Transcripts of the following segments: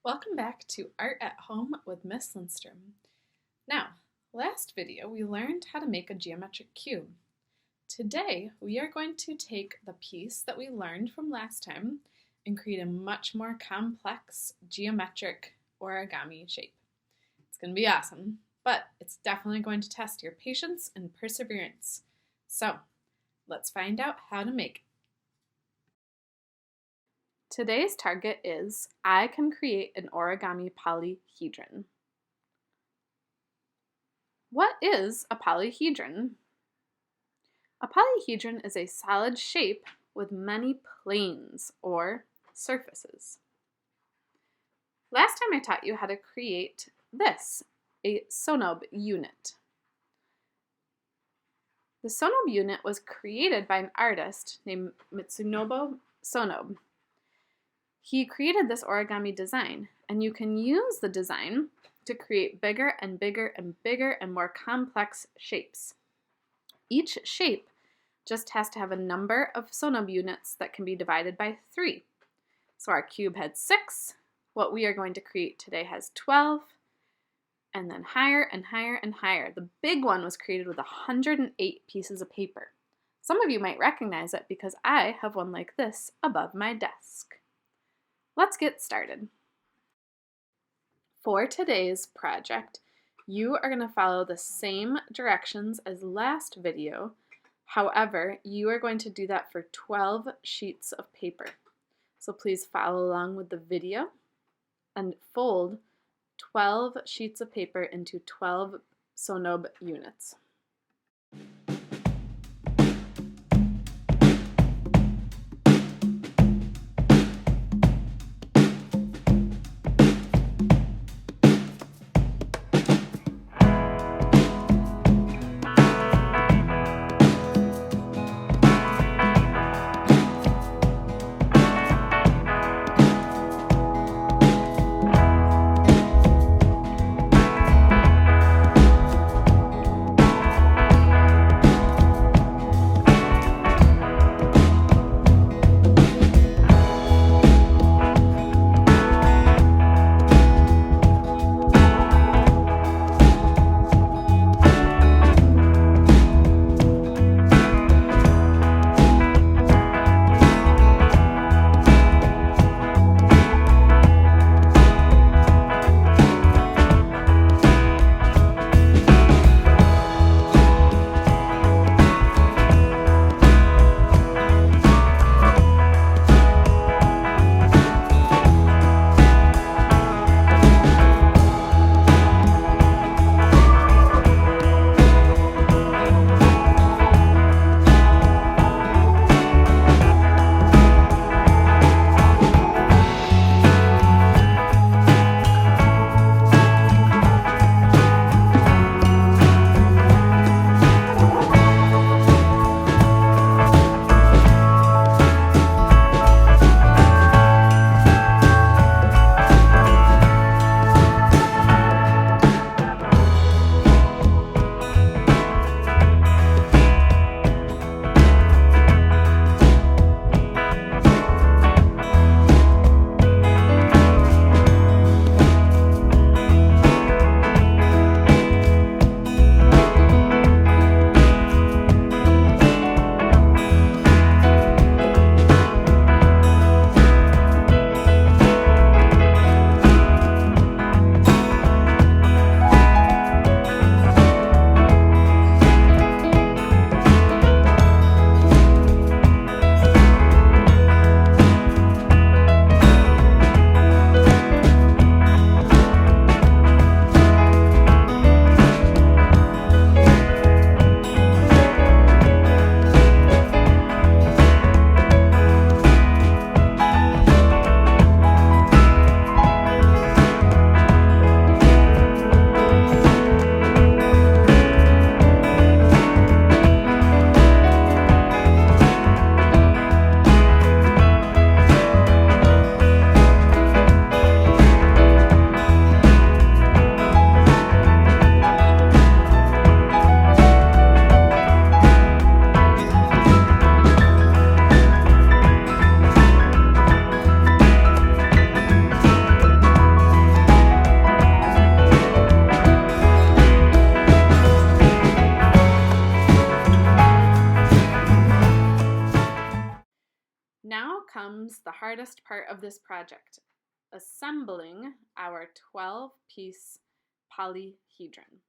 Welcome back to Art at Home with Miss Lindstrom. Now, last video we learned how to make a geometric cube. Today we are going to take the piece that we learned from last time and create a much more complex geometric origami shape. It's going to be awesome, but it's definitely going to test your patience and perseverance. So, let's find out how to make it. Today's target is, I can create an origami polyhedron. What is a polyhedron? A polyhedron is a solid shape with many planes or surfaces. Last time I taught you how to create this, a sonobe unit. The sonobe unit was created by an artist named Mitsunobu Sonobe. He created this origami design, and you can use the design to create bigger and bigger and bigger and more complex shapes. Each shape just has to have a number of sonobe units that can be divided by 3. So our cube had 6. What we are going to create today has 12, and then higher and higher and higher. The big one was created with 108 pieces of paper. Some of you might recognize it because I have one like this above my desk. Let's get started. For today's project, you are going to follow the same directions as last video. However, you are going to do that for 12 sheets of paper. So please follow along with the video and fold 12 sheets of paper into 12 sonobe units. the hardest part of this project, assembling our 12-piece polyhedron.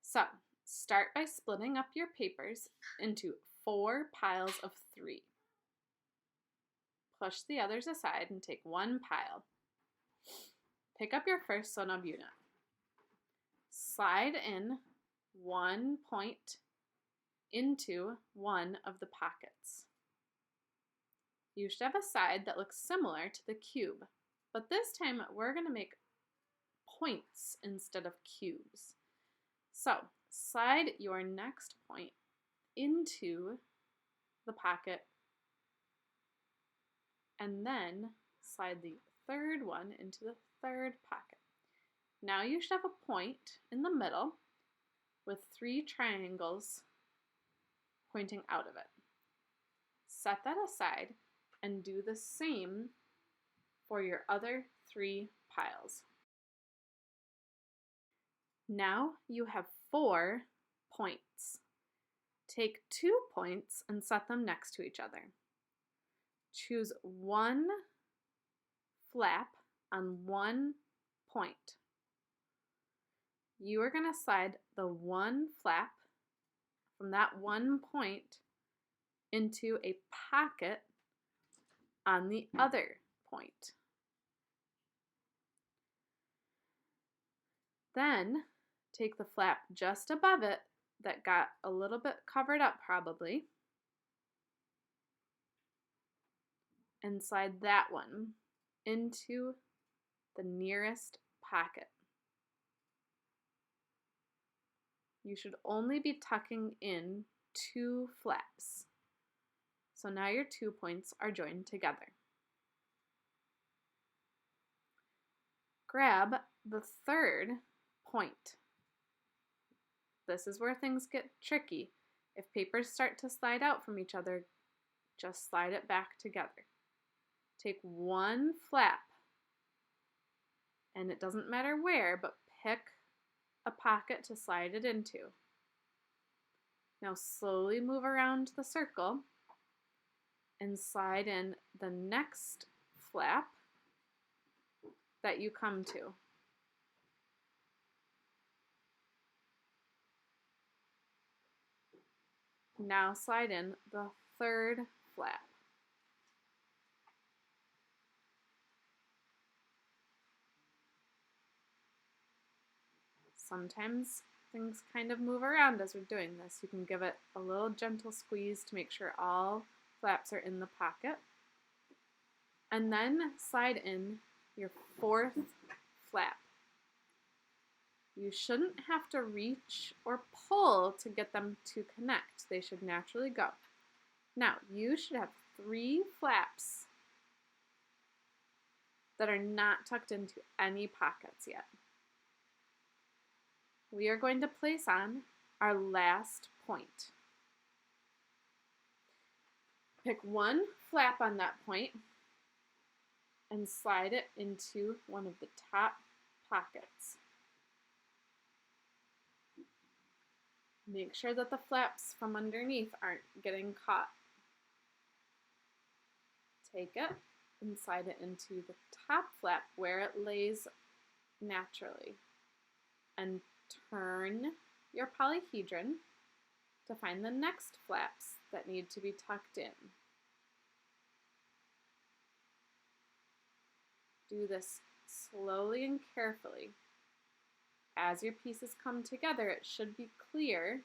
So, start by splitting up your papers into 4 piles of 3. Push the others aside and take one pile. Pick up your first Sonob unit. Slide in one point into one of the pockets. You should have a side that looks similar to the cube, but this time we're going to make points instead of cubes. So, slide your next point into the pocket and then slide the third one into the third pocket. Now you should have a point in the middle with 3 triangles pointing out of it. Set that aside and do the same for your other 3 piles. Now you have 4 points. Take 2 points and set them next to each other. Choose one flap on one point. You are going to slide the one flap from that one point into a pocket on the other point. Then take the flap just above it that got a little bit covered up probably and slide that one into the nearest pocket. You should only be tucking in 2 flaps. So now your 2 points are joined together. Grab the third point. This is where things get tricky. If papers start to slide out from each other, just slide it back together. Take one flap, and it doesn't matter where, but pick a pocket to slide it into. Now slowly move around the circle and slide in the next flap that you come to. Now slide in the third flap. Sometimes things kind of move around as we're doing this. You can give it a little gentle squeeze to make sure all flaps are in the pocket. And then slide in your 4th flap. You shouldn't have to reach or pull to get them to connect. They should naturally go. Now, you should have 3 flaps that are not tucked into any pockets yet. We are going to place on our last point. Pick one flap on that point and slide it into one of the top pockets. Make sure that the flaps from underneath aren't getting caught. Take it and slide it into the top flap where it lays naturally. And turn your polyhedron to find the next flaps that need to be tucked in. Do this slowly and carefully. As your pieces come together, it should be clear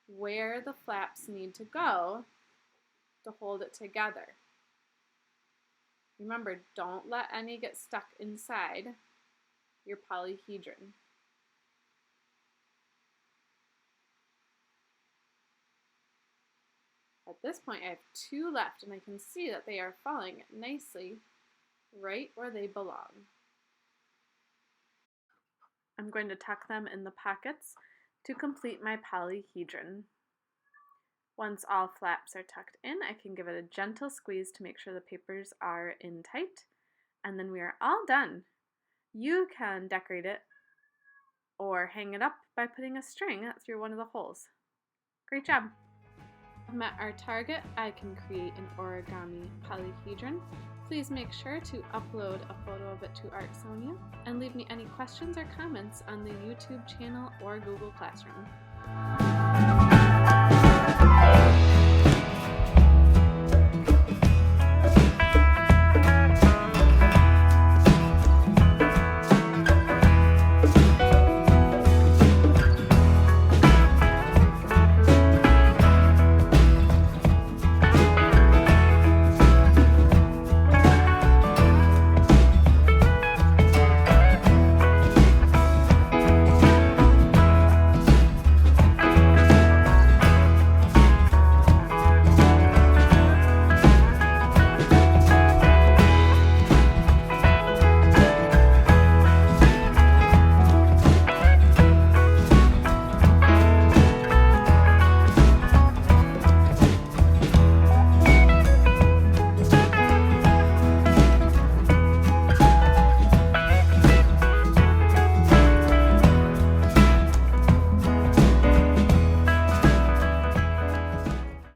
where the flaps need to go to hold it together. Remember, don't let any get stuck inside your polyhedron. At this point, I have 2 left, and I can see that they are falling nicely right where they belong. I'm going to tuck them in the pockets to complete my polyhedron. Once all flaps are tucked in, I can give it a gentle squeeze to make sure the papers are in tight, and then we are all done. You can decorate it or hang it up by putting a string through one of the holes. Great job! I've met our target, I can create an origami polyhedron. Please make sure to upload a photo of it to ArtSonia and leave me any questions or comments on the YouTube channel or Google Classroom.